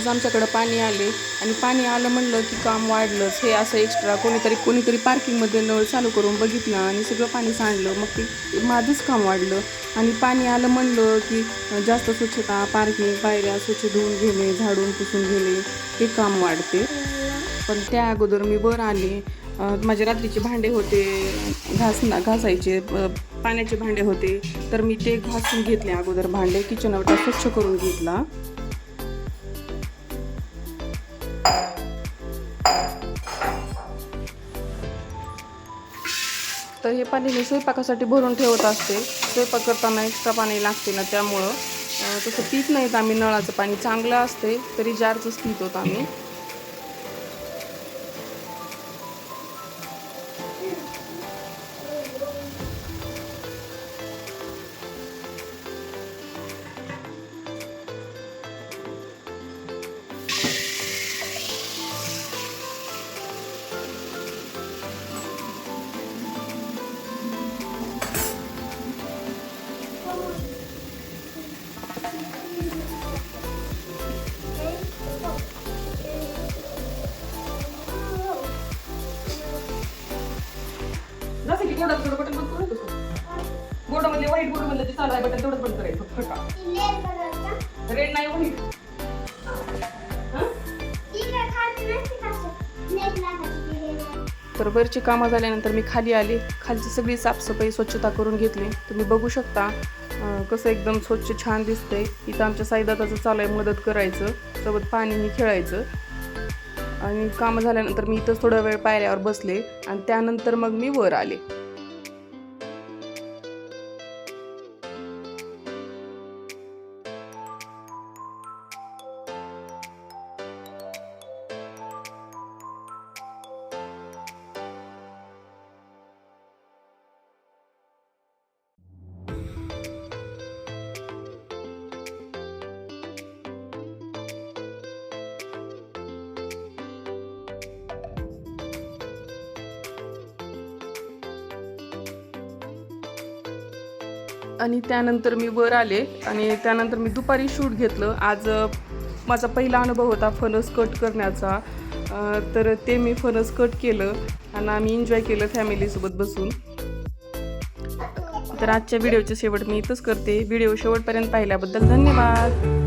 आज आमच्याकडं पाणी आले आणि पाणी आलं म्हणलं की काम वाढलंच. हे असं एक्स्ट्रा कोणीतरी पार्किंगमध्ये नळ चालू करून बघितलं आणि सगळं पाणी सांडलं. मग ते माझंच काम वाढलं. आणि पाणी आलं म्हणलं की जास्त स्वच्छता, पार्किंग, पायऱ्या स्वच्छ धुवून घेणे, झाडून पुसून घेणे हे काम वाढते. पण त्या अगोदर मी वर आले. माझे रात्रीचे भांडे होते, घासायचे पाण्याचे भांडे होते, तर मी ते घासून घेतले अगोदर. भांडे किचन ओटा स्वच्छ करून घेतला. तर हे पाणी मी स्वयंपाकासाठी भरून ठेवत असते. स्वयंपाक करताना एक्स्ट्रा पाणी लागते ना, त्यामुळं तसं पित नाहीत आम्ही. नळाचं पाणी चांगलं असते तरी जारचंच पित होत आम्ही. जसं की बोर्डात थोडं बटन बंद करू तसं. बोर्डामधले व्हाईट बोर्डमधलं जे चालू आहे बटन तेवढंच बंद करायचं फक्त. रेड नाही व्हाईट. तर वरची कामं झाल्यानंतर मी खाली आले. खालची सगळी साफसफाई स्वच्छता करून घेतली. तुम्ही बघू शकता कसं एकदम स्वच्छ छान दिसतंय. इथं आमच्या साईदादाचं चालू आहे मदत करायचं, सोबत पाणीही खेळायचं. आणि कामं झाल्यानंतर मी इथंच थोडा वेळ पायऱ्यावर बसले आणि त्यानंतर मग मी वर आले. आणि त्यानंतर मी वर आले आणि त्यानंतर मी दुपारी शूट घेतलं. आज माझा पहिला अनुभव होता फणस कट करण्याचा. तर ते मी फणस कट केलं आणि आम्ही एन्जॉय केलं फॅमिलीसोबत बसून. तर आजच्या व्हिडिओचे शेवट मी इथंच करते. व्हिडिओ शेवटपर्यंत पाहिल्याबद्दल धन्यवाद.